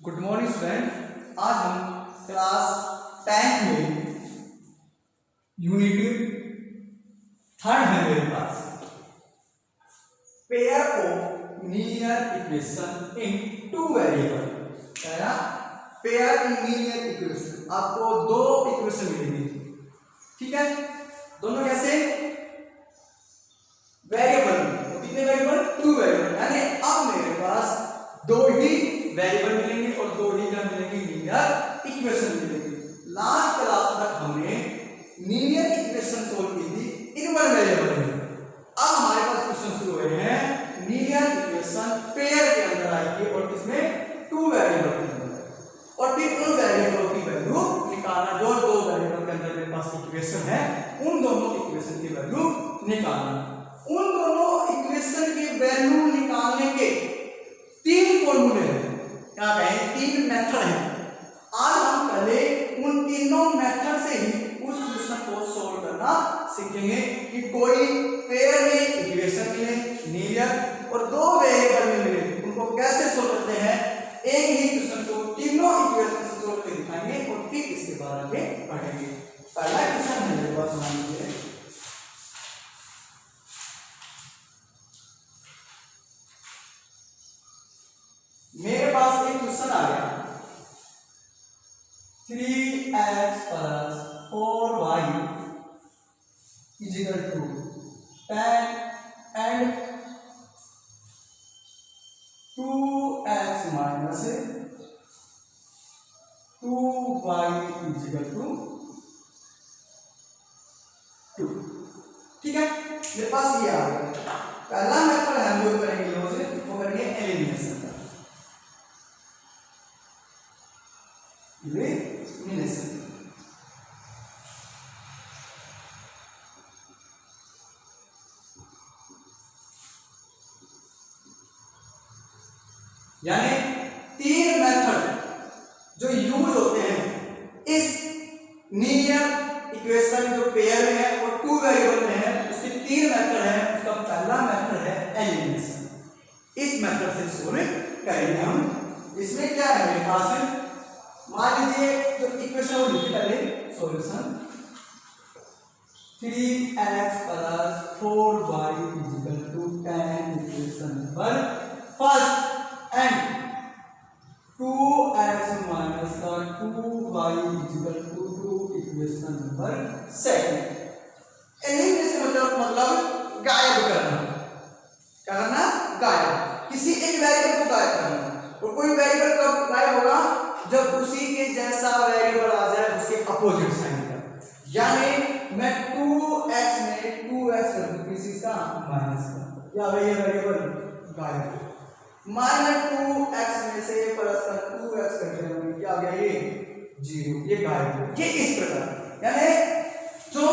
Good morning student. आज हम class 10 में यूनिट थर्ड है मेरे पास pair of linear equation in two variable. Pair in linear equation, आपको दो इक्वेशन मिलेंगी, ठीक है। दोनों कैसे? वेरिएबल में। कितने वेरिएबल? Two variable. यानी अब मेरे पास दो ही वेरिएबल मिलेंगे और दो ही क्या मिलेंगे? लीनियर इक्वेशन मिलेंगे। लास्ट क्लास तक हमने लीनियर इक्वेशन सोल्व की थी इन वन वेरिएबल में। अब हमारे पास क्वेश्चन शुरू हुए हैं लीनियर इक्वेशन पेयर के अंदर आएगी और इसमें टू वेरिएबल के अंदर, और फिर उन वेरिएबलों की वैल्यू निकालना। जो दो वेरिएबल के अंदर मेरे पास इक्वेशन है उन दोनों इक्वेशन की वैल्यू निकालना। उन दोनों इक्वेशन की वैल्यू निकालने के तीन फॉर्मूले हैं, क्या कहें? तीन मेथड हैं। आज हम पहले उन तीनों मेथड से ही उस क्वेश्चन को सोल्व करना सीखेंगे कि कोई पेयर में इक्वेशन मिले लीनियर और दो वेरिएबल में मिले, उनको कैसे सोल्व करते हैं। एक ही क्वेश्चन को तीनों इक्वेशन से सोल्व कर दिखाएंगे और फिर इसके बाद आगे बढ़ेंगे। पहला क्वेश्चन है मेरे पास, मान लीजिए मेरे पास एक क्वेश्चन आ गया 3x + 4y = 10 and 2x - 2y = 2। ठीक है, मेरे पास ये आ गया। पहला मेथड हम लोग करेंगे वो करेंगे एलिमिनेशन का। यानी तीन मेथड जो यूज होते हैं इस लीनियर इक्वेशन जो पेयर में है और टू वेरिएबल में है, उसके तीन मेथड है। उसका पहला मेथड है एलिमिनेशन। इस मेथड से सोल्व करेंगे हम। इसमें क्या है मेरे पास, मान लीजिए जो इक्वेशन वो लिखी पहले solution 3x + 4y = 10 equation number first and 2x - 2y = 2 equation number second. Elimination मतलब गायब करना। क्या करना? गायब। किसी एक वेरिएबल को गायब करना। और कोई वेरिएबल कब गायब होगा? जब उसी के जैसा वेरिएबल आ जाए उसके अपोजिट साइन का। यानी मैं 2x में 2x कर दूं किसी का माइनस का, या ये वेरिएबल गायब। -2x में से प्लस का 2x कर दिया, क्या आ गया? ये 0, ये गायब। ये इस प्रकार, यानी जो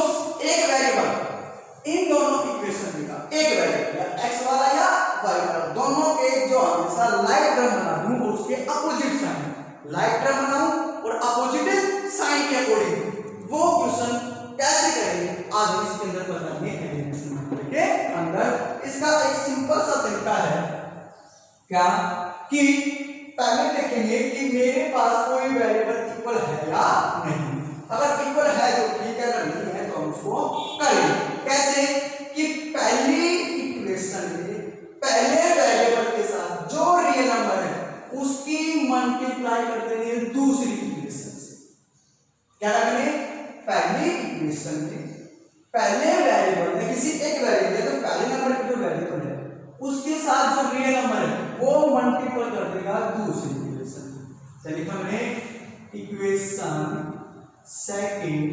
एक वेरिएबल इन दोनों इक्वेशन में का एक वेरिएबल या x वाला या y वाला, दोनों के जो हमेशा लाइक टर्म बना दूं और उसके अपोजिट साइन, लाइक टर्म बनाऊं और अपोजिट साइन के अकॉर्डिंग वो क्वेश्चन कैसे करेंगे आज हम इसके अंदर बताएंगे एलिमिनेशन मेथड के अंदर। इसका एक सिंपल सा तरीका है क्या कि पहले देखेंगे कि मेरे पास कोई वेरिएबल इक्वल है या नहीं। अगर इक्वल है तो ठीक है, अगर नहीं है तो हम उसको करेंगे। कैसे? कि पहली इक्वेशन में पहले वेरिएबल के साथ जो रियल नंबर है उसकी मल्टीप्लाई कर देंगे दूसरी इक्वेशन से। क्या करेंगे? पहली इक्वेशन में पहले वेरिएबल में किसी एक वेरिएबल है तो पहले नंबर की जो वेरिएबल है उसके साथ जो रियल नंबर है वो मल्टीपल कर देगा दूसरी इक्वेशन। चलिए लिखा मैंने इक्वेशन सेकंड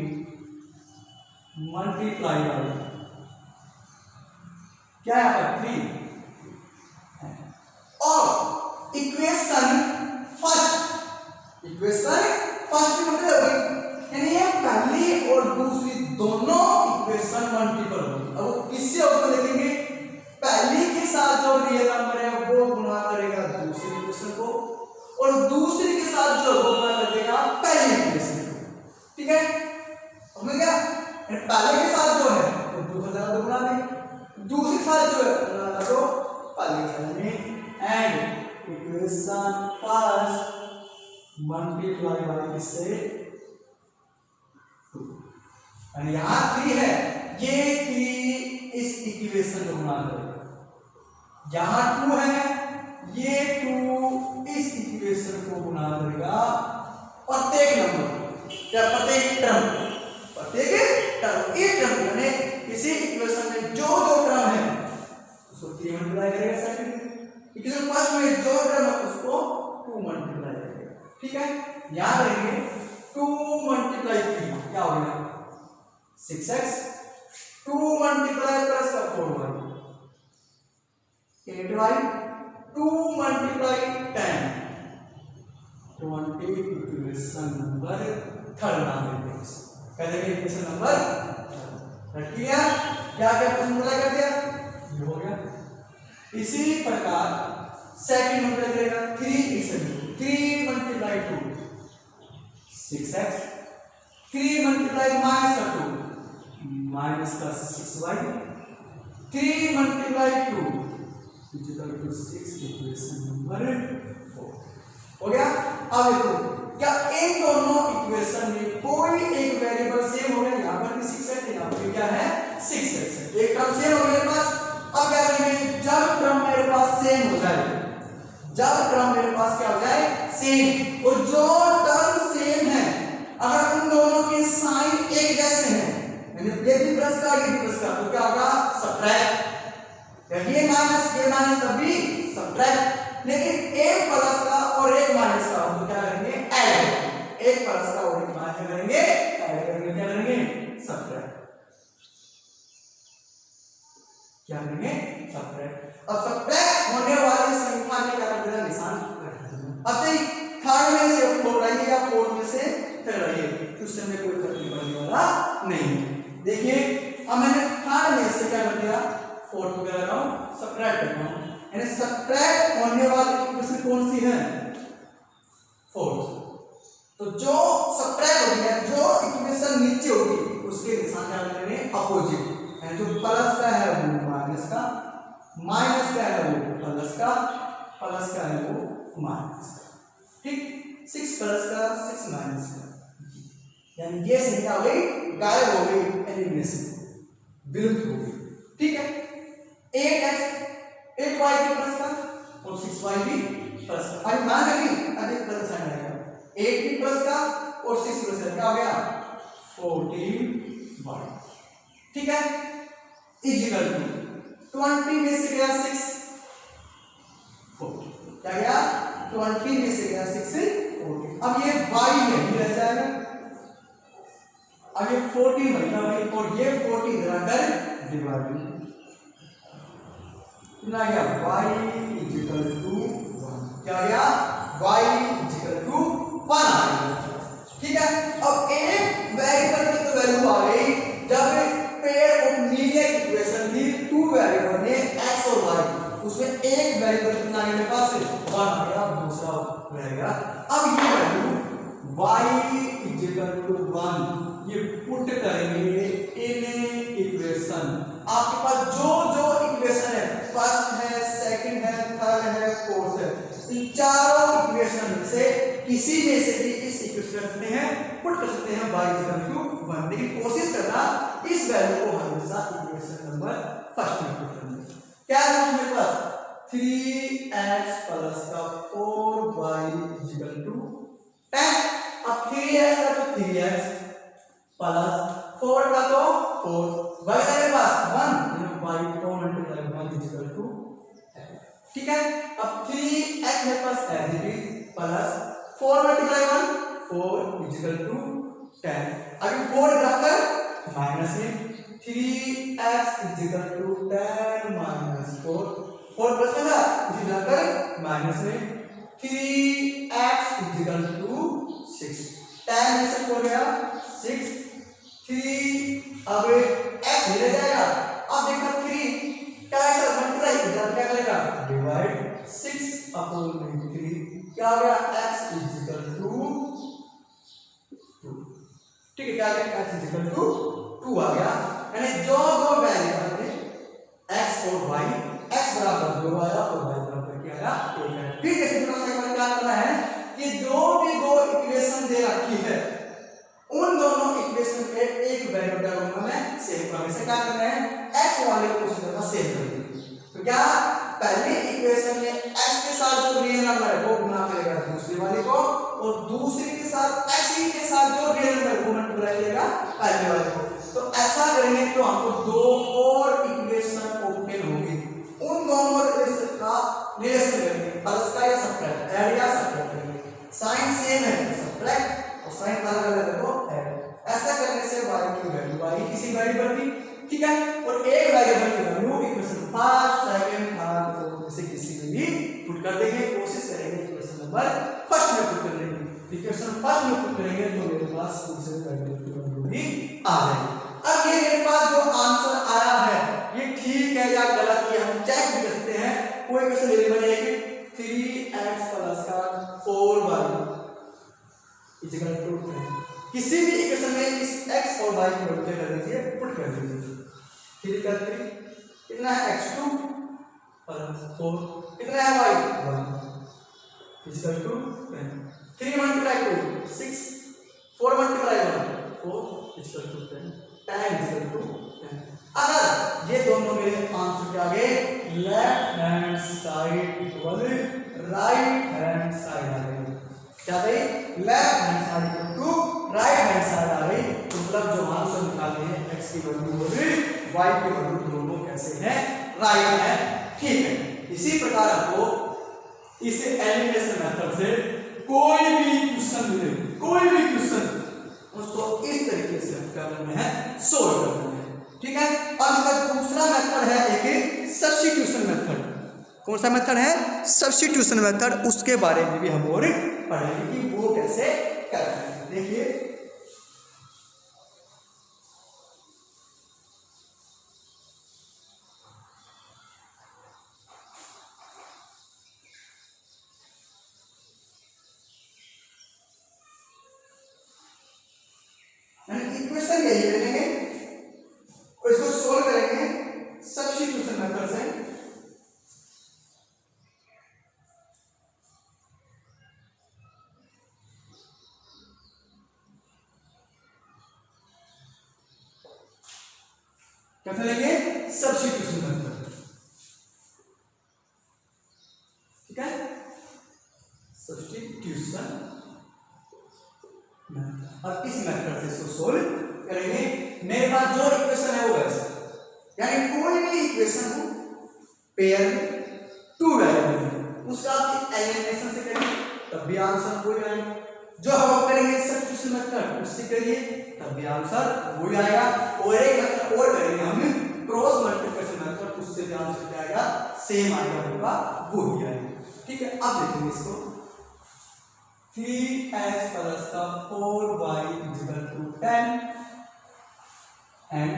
मल्टीप्लाई बाय क्या है 3 और इक्वेशन फर्स्ट मतलब यानी ये पहली और दूसरी दोनों इक्वेशन मल्टीपल होगी। अब किससे होगा देखेंगे, पहली के साथ जो रियल नंबर है वो गुणा करेगा दूसरी इक्वेशन को और दूसरी के साथ जो वो गुणा कर देगा पहली इक्वेशन को। ठीक है, समझ गया? पहले के साथ जो है वो दूसरा तो गुणा दे, दूसरे के साथ जो है गुणा दो पहले के साथ में। And equation first multiply by किससे 2, और यहाँ 3 है, ये 3 इस इक्वेशन को बना देगा, यहाँ 2 है, ये 2 इस इक्वेशन को बना देगा। प्रत्येक नंबर या प्रत्येक टर्म एक टर्म यानी किसी इक्वेशन में जो टर्म है उसको 3 मल्टीप्लाई करेगा, सेकंड इक्वेशन फर्स्ट में जो टर्म है उसको 2 मल्टीप्लाई करेगा। ठीक है, याद रखिए 2 मल्टीप्लाई 3 क्या हो गया 6x, 2 मल्टीप्लाई प्लस का 4y 8y, 2 multiply 10 20 equation number 3 नाम देते हैं, कहते हैं इक्वेशन नंबर रख लिया, क्या क्या मल्टीप्लाई कर दिया ये हो गया। इसी प्रकार सेकंड मल्टीप्लाई करेगा 3 मल्टीप्लाई 2 6x, 3 मल्टीप्लाई माइनस का 2 माइनस का 6y, 3 multiply 2 equal to 6 equation number 4 हो गया। अब देखो क्या इन दोनों इक्वेशन में कोई एक वेरिएबल सेम हो गया, यहाँ पर भी 6 है, यहाँ पर क्या है 6x है, एक टर्म सेम हो मेरे पास। अब क्या करेंगे, जब टर्म मेरे पास सेम हो जाए, जब टर्म मेरे पास क्या हो जाए सेम, और जो टर्म सेम है अगर उन दोनों के साइन एक जैसे हैं, यानी ये भी प्लस का ये भी प्लस का, तो क्या होगा सबट्रैक्ट, ये माइनस तब भी सबट्रैक्ट, लेकिन एक प्लस का और एक माइनस का हम क्या करेंगे ऐड, एक प्लस का और एक माइनस करेंगे ऐड करेंगे, क्या करेंगे सबट्रैक्ट, क्या करेंगे सबट्रैक्ट। अब सबट्रैक्ट होने वाली संख्या में क्या कर देना निशान लगा देना। अब देखिए थर्ड में से 4 लाइए या 4 में से 3 लाइए, उससे में कोई फर्क पड़ने वाला नहीं। देखिए अब मैंने थर्ड में से क्या कर दिया 4 को क्या कर रहा हूं सबट्रैक्ट कर रहा हूं, यानी सबट्रैक्ट होने वाली इक्वेशन कौन सी है 4, तो जो सबट्रैक्ट हो गया जो इक्वेशन नीचे होगी उसके निशान क्या करेंगे अपोजिट, यानी जो प्लस का है वो माइनस का, माइनस का है वो प्लस का, प्लस का है वो माइनस का। ठीक 6 प्लस का 6 माइनस का, यानी ये संख्या हो गई गायब हो गई, एलिमिनेशन विलुप्त हो गई। ठीक है 8y भी प्लस का और 6y भी प्लस का, अब मान लीजिए अधिक प्लस साइन आएगा 8 भी प्लस का और 6 प्लस का, क्या हो गया 14y। ठीक है इक्वल टू 20 में से गया 6 4, क्या गया 20 में से गया 6 14, अब ये y में रह जाएगा, अब ये 14 बनेगा भाई और ये 40 इधर आकर डिवाइड कितना गया y इक्वल टू 1, क्या गया y इक्वल टू 1 आ गया। ठीक है अब एक वेरिएबल की तो वैल्यू आ गई, जब पेयर ऑफ लीनियर इक्वेशन थी 2 वेरिएबल में x और y, उसमें एक वेरिएबल कितना है मेरे पास 1 आ गया, दूसरा रहेगा। अब ये वैल्यू y इक्वल टू 1 ये पुट करेंगे इन इक्वेशन, आपके पास जो इक्वेशन है फर्स्ट है सेकंड है थर्ड है फोर्थ है, इन चारों इक्वेशन में से किसी में से भी इस इक्वेशन कर सकते हैं पुट कर सकते हैं y इक्वल टू 1, लेकिन कोशिश करना इस वैल्यू को हमेशा इक्वेशन नंबर फर्स्ट में पुट करना। क्या है मेरे पास 3x प्लस का 4y इक्वल टू 10, अब 3x का तो 3x प्लस 4 का तो 4, y का मेरे पास 1 y 4 मल्टीप्लाई 1 इक्वल टू 10। ठीक है अब 3x मेरे पास as it is plus 4 multiply 1 4 equal to 10, अभी 4 रखकर माइनस में 3x equal to 10 minus 4 plus का इसे रखकर माइनस में 3x इक्वल टू 6, 10 में से 4 गया 6 3, अब x ले जाएगा, अब देखो 3 क्या है मल्टीप्लाई इधर क्या करेगा डिवाइड 6 अपॉन 3, क्या हो गया x इक्वल टू 2। ठीक है क्या आ गया x इक्वल टू 2 आ गया, यानी जो दो वेरिएबल थे x और y, x बराबर 2 आया और y बराबर क्या आया 1 है। फिर देखिए क्या करना है कि जो भी दो और दूसरे के साथ ऐसे के साथ जो रियल नंबर को मल्टीप्लाई करेगा पहले वाले को। तो ऐसा करेंगे तो हमको दो और इक्वेशन ओपन होगी, उन दोनों इक्वेशन का निरसन करेंगे, प्लस का या सब्ट्रैक्ट, ऐड या सब्ट्रैक्ट करेंगे। साइन सेम है तो सब्ट्रैक्ट और साइन अलग अलग है तो ऐड। ऐसा करने से y की वैल्यू y किसी वेरिएबल की, ठीक है, और एक वेरिएबल की value equation first second third fourth से किसी में भी पुट कर देंगे। कोशिश करेंगे इक्वेशन नंबर फर्स्ट में पुट कर देंगे। इक्वेशन फर्स्ट में पुट करेंगे तो मेरे पास दूसरे वेरिएबल की वैल्यू भी आ जाएगी। अब ये मेरे पास जो आंसर आया है ये ठीक है या गलत, ये हम चेक भी कर सकते हैं। कोई इक्वेशन वेरिएबल है कि 3x प्लस का 4y इक्वल टू 10, किसी भी इक्वेशन में इस x और y को मल्टीप्लाई कर दीजिए, पुट कर दीजिए। 3 का 3 कितना है, x2 प्लस 4 कितना है, y 1 equal to 10। 3 multiply 2 6, 4 multiply 1 4 equal to 10, 10 equal to 10। अगर ये दोनों मेरे आंसर के आगे left hand side equal right hand side आ गई, क्या गई, left hand side equal to right hand side आ गई, तो मतलब जो आंसर निकाले हैं x की वैल्यू और y की वैल्यू दोनों कैसे हैं, राइट है, ठीक है। इसी प्रकार आपको इस एलिमिनेशन मेथड से कोई भी क्वेश्चन मिले, कोई भी क्वेश्चन उसको इस तरीके से करना है, सोल्व करना है, ठीक है। अब इसका दूसरा मेथड है एक सब्स्टिट्यूशन मेथड। कौन सा मेथड है, सब्स्टिट्यूशन मेथड, उसके बारे में भी हम और पढ़ेंगे कि वो कैसे करते हैं। देखिए इक्वेशन यही लेंगे और इसको सोल्व करेंगे सब्स्टिट्यूशन मेथड से। कैसे लेंगे, सब्स्टिट्यूशन मेथड, ठीक है, सब्स्टिट्यूशन मेथड। अब इस मेथड से इसको सोल्व करेंगे। मेरे पास जो इक्वेशन है वो ऐसा, यानी कोई भी इक्वेशन हो पेयर में टू वेरिएबल है, उसका आप एलिमिनेशन से करिए तब भी आंसर वही आएगा। जो हम करेंगे सब्स्टिट्यूशन मेथड उससे करिए तब भी आंसर वही आएगा। और एक मेथड और करेंगे हम क्रॉस मल्टीप्लिकेशन मेथड, उससे भी आंसर क्या आएगा, सेम आएगा, होगा वही आएगा, ठीक है। अब देखेंगे इसको 3x प्लस का 4y equal to 10 and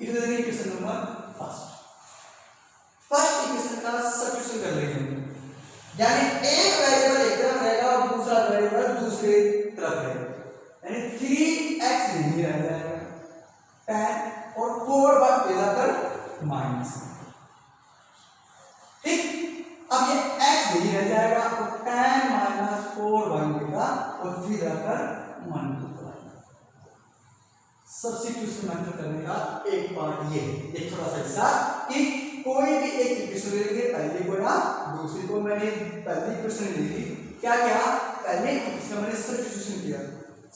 equation number first equation का सब्स्टिट्यूशन कर लेंगे, यानी एक वेरिएबल एक तरफ रहेगा और दूसरा वेरिएबल दूसरे तरफ रहेगा, यानी 3x नहीं रह जाएगा 10 और 4 बार जाकर माइनस, ठीक। अब ये x नहीं रह जाएगा तो 10 माइनस 4 बनेगा और 3 जाकर मल्टीप्लाई। सब्स्टिट्यूशन मेथड करने का एक पार्ट ये, एक थोड़ा सा हिस्सा कि कोई भी एक इक्वेशन लेंगे, पहले को या दूसरी को, मैंने पहली इक्वेशन ली थी, क्या किया, पहले इसका मैंने सब्स्टिट्यूशन किया।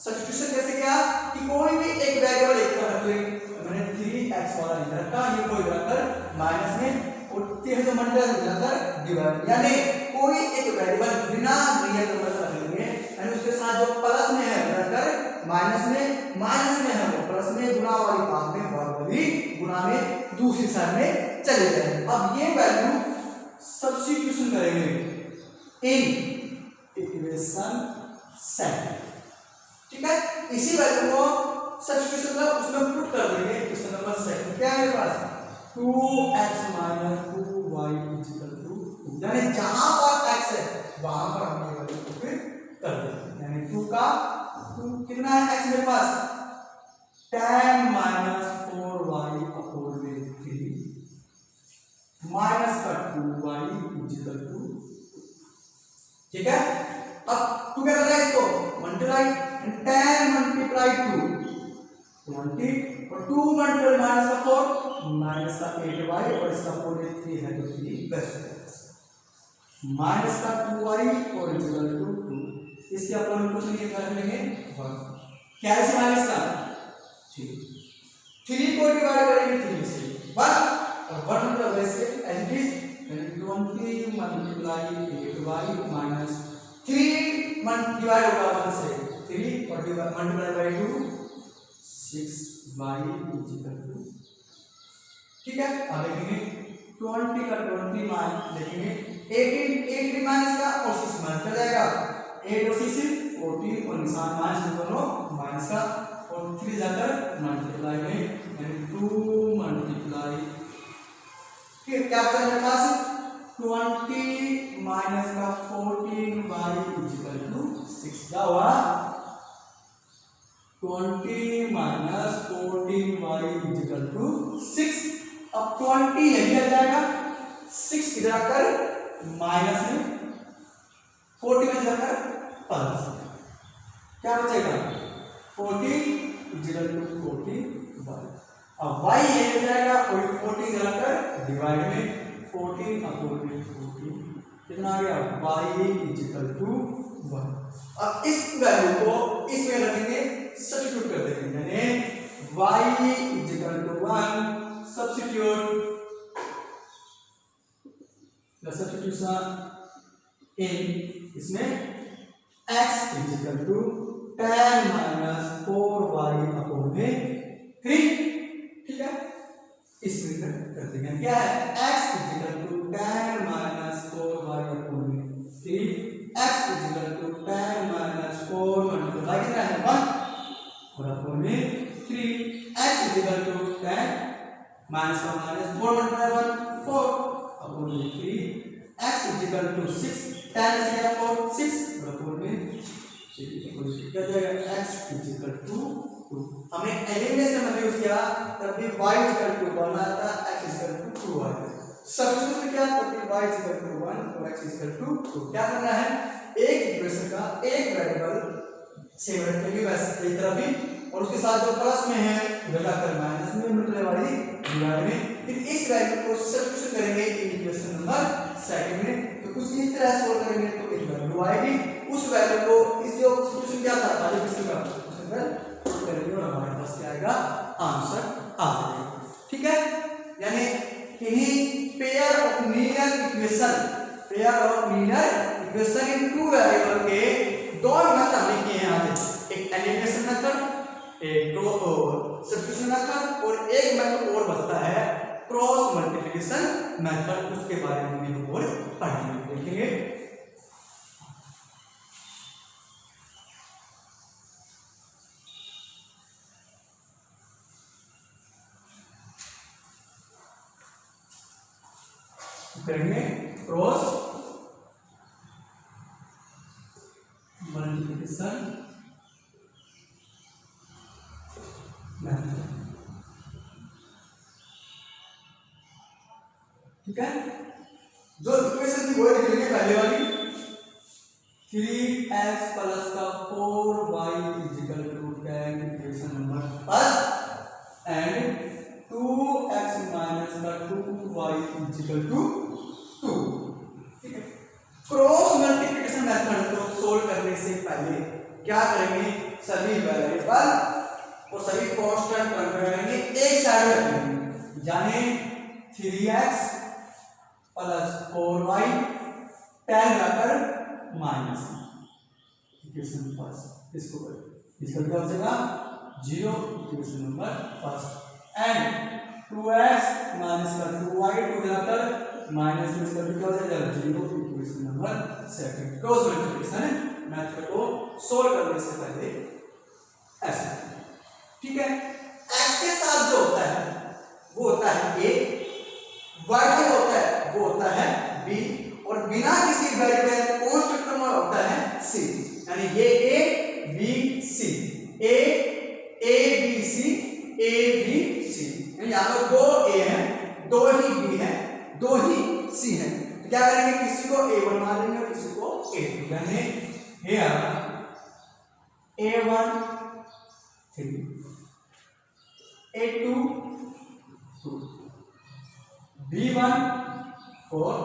सब्स्टिट्यूशन कैसे किया कि कोई भी एक वेरिएबल एक तरफ रख लेंगे, मैंने 3x वाला लिख रखा, ये कोई रखकर माइनस में और 3 तो मल्टीप्लाई हो जाकर डिवाइड, यानी कोई एक वेरिएबल बिना रियल नंबर रख लेंगे, यानी उसके साथ जो प्लस में है रखकर माइनस में है वो प्लस में, गुणा वाली भाग में वाली गुणा में दूसरी साइड में चले जाएंगे। अब ये वैल्यू सब्स्टिट्यूशन करेंगे इन इक्वेशन सेकंड, ठीक है। इसी वैल्यू को सब्स्टिट्यूशन का उसमें पुट कर देंगे इक्वेशन नंबर सेकंड। क्या है मेरे पास 2x - 2y इक्वल टू 2, यानी जहां पर x है वहां पर हम ये वैल्यू को फिर कर देंगे, यानी 2 का 2 कितना है x मेरे पास 10 - 4y अपॉन 3 माइनस का 2y इक्वल टू, ठीक है। अब 2 क्या करना है, इसको मल्टीप्लाई, 10 मल्टीप्लाई 2 20 और 2 मल्टीप्लाई माइनस का 4 माइनस का 8y और इसका 4 3 है तो 3 बेस्ट माइनस का 2y और इक्वल टू 2 क्या है माइनस का 3 को डिवाइड करेंगे 3 से 1 और 1 मतलब ऐसे as it is 20 multiply 8y minus 3 divide होगा 1 से 3 और multiply by 2 6y equal to, ठीक है। अब देखेंगे 20 का 20 मान देखेंगे 18 माइनस का और 6 माइनस कर जाएगा 8 और 6 14 और निशान माइनस दोनों माइनस का और 3 जाकर मल्टीप्लाई में यानी 2 मल्टीप्लाई, फिर क्या बचा मेरे पास 20 माइनस का 14y इक्वल टू 6 क्या हुआ 20 माइनस 14y इक्वल टू 6। अब 20 यही आ जाएगा 6 इधर आकर माइनस में 40 में जाकर प्लस, क्या बचेगा 40 इक्वल टू 40y। अब y ये हो जाएगा और 40 जाकर डिवाइड में 14 अपॉन 14 कितना आ गया y इक्वल टू 1। अब इस वैल्यू को इसमें रखेंगे सब्स्टिट्यूट कर देंगे यानी y equal to 1 substitute the substitution in इसमें x equal to 10 minus 4y upon 3, ठीक है। इसमें कर देंगे क्या है x equal to 10 minus 4y upon 3, x equal to 10 minus 4 multiply कितना है 1 और upon 3, x equal to 10 minus 1 minus 4 multiply 1 4 upon 3, x equal to 6 10 से 4 6 और अपॉन क्या जाएगा x इक्वल टू 2। हमने एलिमिनेशन में यूज किया तब भी y इक्वल टू 1 आता x इक्वल टू 2 आता। सब्स्टिट्यूट किया तब भी y इक्वल टू 1 और x इक्वल टू 2। क्या करना है एक इक्वेशन का एक वेरिएबल सेम रखेंगे वैसे एक तरफ ही और उसके साथ जो प्लस में है उधर जाकर माइनस में मिलने वाली डिवाइड में, फिर इस वैल्यू को सब्स्टिट्यूट करेंगे इक्वेशन नंबर सेकंड में। तो कुछ इस तरह सोल्व करेंगे तो एक वैल्यू आएगी उस वैल्यू को इस जो सब्स्टिट्यूशन क्या था पहले किसी का उसके अंदर करेंगे और हमारे पास क्या आएगा आंसर आ जाएगा, ठीक है। यानी किन्हीं pair of linear equation in two variable के दो मेथड हमने किए हैं आज, एक एलिमिनेशन मेथड एक सब्स्टिट्यूशन मेथड और एक मेथड और बचता है क्रॉस मल्टीप्लिकेशन मेथड, उसके बारे में भी और पढ़ेंगे देखेंगे। करेंगे क्रॉस मल्टीप्लिकेशन मेथड, ठीक है। जो इक्वेशन थी वो लिखेंगे पहले वाली 3x प्लस का 4y equal to 10 equation number first and 2x minus का 2y इक्वल टू 2, ठीक है। क्रॉस मल्टीप्लिकेशन मेथड को सोल्व करने से पहले क्या करेंगे सभी वेरिएबल और सभी कांस्टेंट करेंगे एक साइड में रखेंगे यानी 3x प्लस 4y 10 जाकर माइनस इक्वेशन फर्स्ट इसको इसका क्या हो जाएगा 0 equation number first and 2x minus का 2y 2 जाकर माइनस में इसका क्या हो जाएगा 0 equation number second. Cross multiplication method को सोल्व करने से पहले ऐसा, ठीक है। x के साथ जो होता है वो होता है a, y के होता है वो होता है b और बिना किसी वेरिएबल कांस्टेंट का होता है c, यानी ये a b c a b c a b c, यानी यहां पर दो a हैं दो ही b हैं दो ही c हैं। तो क्या करेंगे किसी को a1 मान लेंगे और किसी को a2, यानी here a1 3 a2 2 b1 4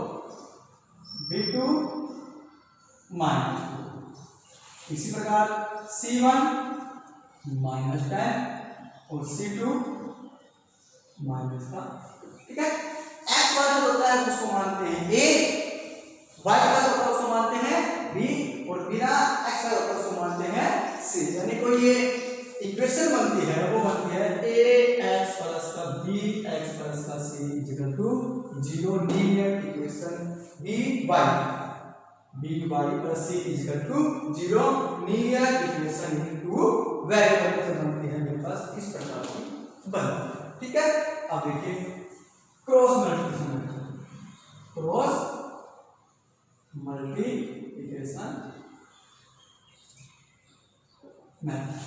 b2 -2, इसी प्रकार c1 -10 और C2 -5। ठीक है, x वाला जो होता है उसको मानते हैं a, y वाला होता है उसको मानते हैं b और बिना x वाला होता है उसको मानते हैं c। यानी कोई ये इक्वेशन बनती है वो बनती है ax + bx + c = 0 linear equation by + c = 0 linear equation into variable से बनती है मेरे पास इस प्रकार की बनती है। ठीक है, अब देखिए क्रॉस मल्टीप्लिकेशन मेथड।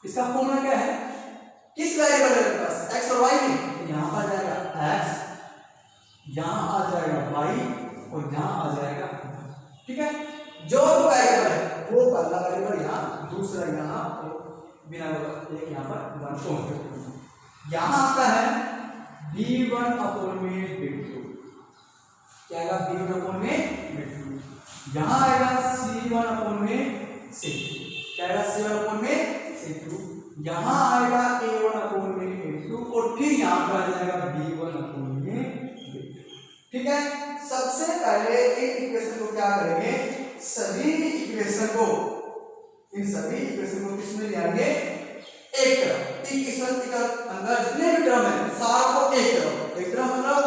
इसका फॉर्मूला क्या है, किस वेरिएबल है मेरे पास x और y में, तो यहां पर आ जाएगा x, यहां आ जाएगा y और यहां आ जाएगा। ठीक है, जो वेरिएबल है वो पहला वेरिएबल यहां, दूसरा यहां, बिना एक यहां पर 1 को यहां आता है b1/b2, क्या आएगा b1/b2, यहां आएगा c1/c2, क्या आएगा c1/c2, यहां आएगा a1/a2 और फिर यहां पर आ जाएगा b1/b2। ठीक है, सबसे पहले एक इक्वेशन को क्या करेंगे, सभी इक्वेशन को, इन सभी इक्वेशन को किसमें ले आएंगे, एक तरफ। इक्वेशन के अंदर जितने भी टर्म है सारा को एक तरफ मतलब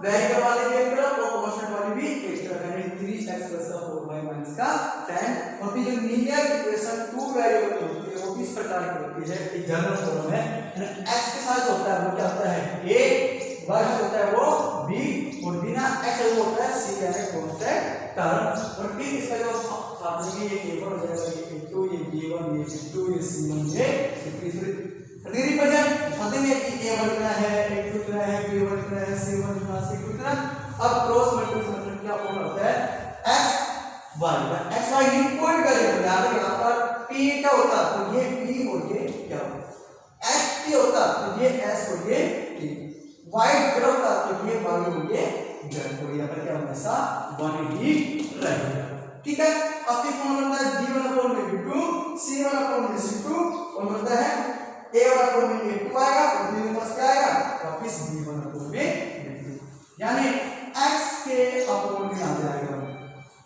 वेरिएबल वाले भी एक तरफ और कांस्टेंट वाले भी एक तरफ, यानी 3x + 4y - 10। और फिर जो लीनियर इक्वेशन टू वेरिएबल की होती है वो इस प्रकार की होती है, एक जनरल फॉर्म है, x के साथ होता है वो क्या होता है a, y होता है वो b और बिना x वो होता है c, यानी कांस्टेंट टर्म। और फिर इसका जो साथ में ये a1 हो जाएगा, ये a2, ये b1, ये b2, ये c1, ये c3 रिप्रेजेंट साथ में a1 कितना है, a2 कितना है, b1 कितना है, c1 कितना है, c2 कितना। अब क्रॉस मल्टीप्लिकेशन मतलब क्या फॉर्मूला होता है, x y की कोई वेरिएबल यहां पर p क्या होता है तो ये p और ये क्या होता है, s p होता तो ये s और ये t, y क्या होता तो ये y और ये z, तो यहां पर क्या हमेशा 1 ही रहेगा। ठीक है, अब फिर कौन बनता है b1/b2, c1/c2 और बनता है a1/a2 आएगा और b पास क्या आएगा वापस b1/b2, यानी x के अपॉन में आ जाएगा।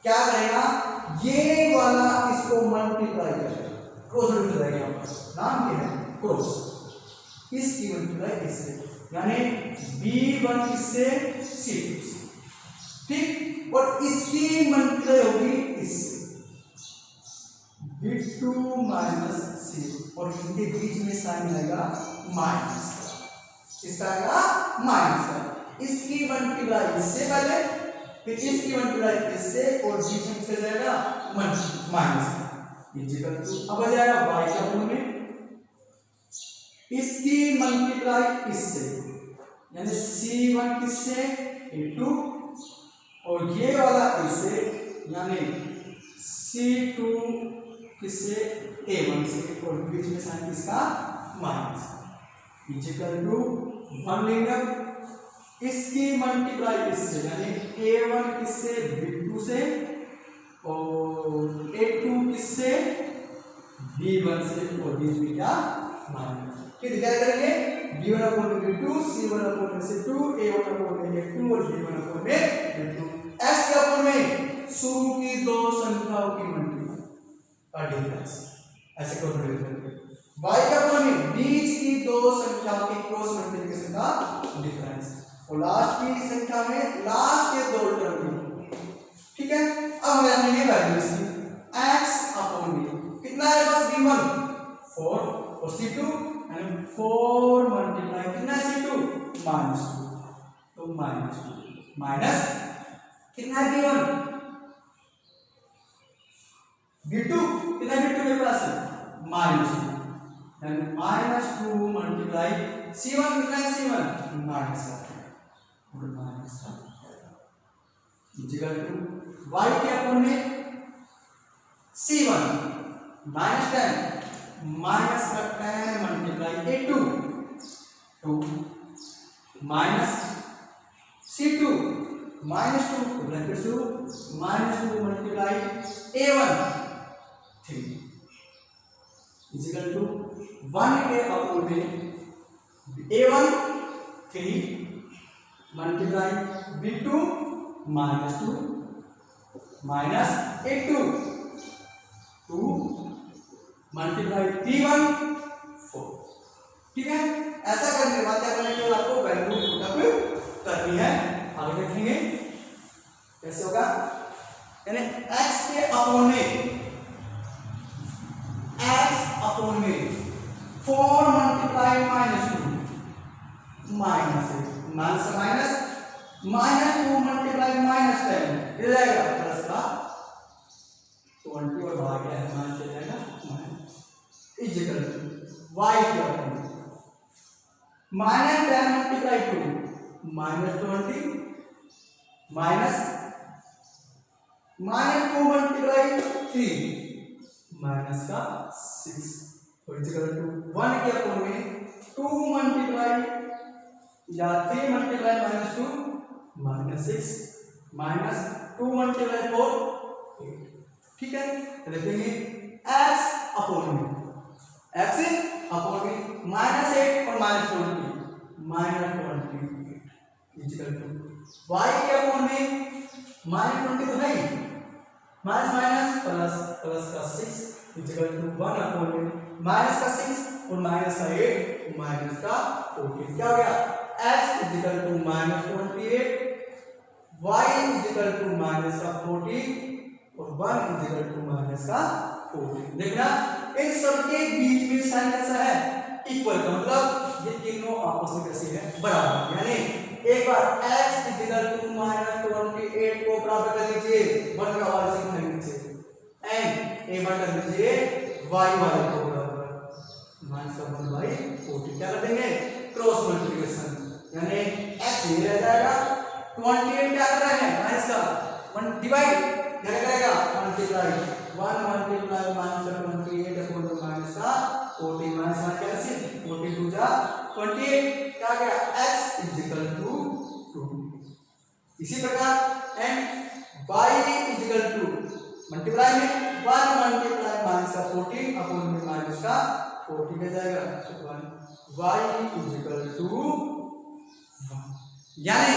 क्या करेगा, ये वाला इसको मल्टीप्लाई करेगा, क्रॉस मल्टीप्लाई करेगा, नाम क्या है क्रॉस, इसकी मल्टीप्लाई इससे, यानी b1 इससे c2 से। ठीक, और इसकी मल्टीप्लाई होगी इससे b2 - c, और इनके बीच में साइन आएगा माइनस, इसका आएगा माइनस का, इसकी मल्टीप्लाई इससे पहले, फिर इसकी मल्टीप्लाई इससे और बीच में किससे जाएगा माइनस, अब आ जाएगा y के अपॉन में, इसकी मल्टीप्लाई इससे, यानी c1 किससे a2 और ये वाला इससे, यानी c2 किससे a1 से और बीच में साइन किसका माइनस, इक्वल टू 1 लेंगे। इसकी मल्टीप्लाई इससे, यानी a1 किससे b2 से और a2 किससे b1 से और बीच में क्या माइनस, फिर क्या करेंगे b1/b2, c1/c2, a1/a2 और b1/b2। x के अपॉन में शुरू की दो संख्याओं की मल्टीप्लाई का डिफरेंस, ऐसे क्रॉस मल्टीप्लाई, y के अपॉन में बीच की दो संख्याओं के क्रॉस मल्टीप्लिकेशन का डिफरेंस और लास्ट की संख्या में लास्ट के दो टर्म। ठीक है, अब हम लेंगे वैल्यू इसकी x/b, कितना है बस b1 4 और c2 यानी 4 मल्टीप्लाई कितना c2 -2, तो -2 माइनस कितना है b1 b2 कितना b2 मेरे पास -2, यानी -2 मल्टीप्लाई c1 कितना है c1 -1 इक्वल टू y के अपॉन में c1 -10 -10 multiply a2 2 minus c2 -2 bracket शुरू -2 मल्टीप्लाई a1 3 इजिकल टू 1 के अपोन में a1 3 multiply b2 -2 minus a2 2 multiply b1 4। ठीक है, ऐसा करने के बाद क्या करना है, केवल आपको वैल्यू पुटअप करनी है। आगे देखेंगे कैसे होगा, यानी x के अपोन में four multiply -2 minus minus -2 multiply -10 ये जाएगा प्लस का 20 और भाग क्या है मान चल जाएगा इक्वल टू y के अपोन -10 मल्टीप्लाई 2 -20 -2 मल्टीप्लाई 3 माइनस का 6 और इक्वल टू 1 के अपोन में 2 मल्टीप्लाई या 3 मल्टीप्लाई -2 -6 -2 मल्टीप्लाई 4 8। ठीक है, तो देखेंगे x अपोन में -8 और -20 इक्वल टू y के अपोन में -20 तो है माइनस प्लस का 6 इक्वल टू 1 अपोन में माइनस का 6 और माइनस का 8 माइनस का 14। क्या हो गया, x equal to -28 y equal to minus का 14 और 1 इक्वल टू माइनस का 14। देखना इन सबके बीच में साइन कैसा है, इक्वल का मतलब ये तीनों आपस में कैसे है, बराबर। यानी एक बार x इक्वल टू -28 को बराबर कर लीजिए 1 का और सिग्मा नीचे एंड एक बार कर लीजिए y वाले को बराबर -1/14। क्या कर देंगे, क्रॉस मल्टीप्लिकेशन, यानी x ये रह जाएगा 28 क्या कर रहे हैं माइनस का 1 डिवाइड क्या करेगा मल्टीप्लाई 1 मल्टीप्लाई -28 अपॉन माइनस का 14 माइनस का कैंसिल 42 जा 28 क्या गया x इक्वल टू 2। इसी प्रकार and y equal to multiply में 1 मल्टीप्लाई माइनस का 14 अपॉन में माइनस का 40 हो जाएगा 1 y इक्वल टू 1। यानी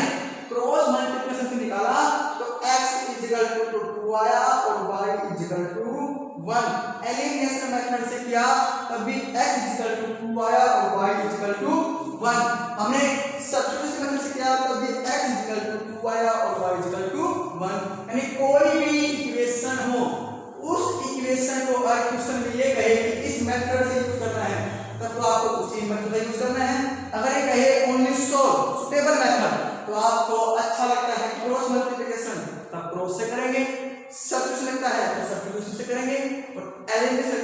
क्रॉस मल्टीप्लिकेशन से निकाला तो x इक्वल टू 2 आया और y equal to 1। Elimination method से किया तब भी x इक्वल टू 2 आया और y इक्वल टू 1। हमने सब्स्टिट्यूशन मेथड से किया तब भी x इक्वल टू 2 आया और y इक्वल टू 1। यानी कोई भी इक्वेशन हो उस इक्वेशन को अगर क्वेश्चन में ये कहे कि इस मेथड से यूज करना है तब तो आपको उसी मेथड का यूज करना है। अगर ये कहे ओनली सुटेबल मेथड तो आपको अच्छा लगता है क्रॉस मल्टीप्लिकेशन तब क्रॉस से करेंगे, सब्स्टिट्यूशन लगता है तो सब्स्टिट्यूशन से करेंगे और एलिमिनेशन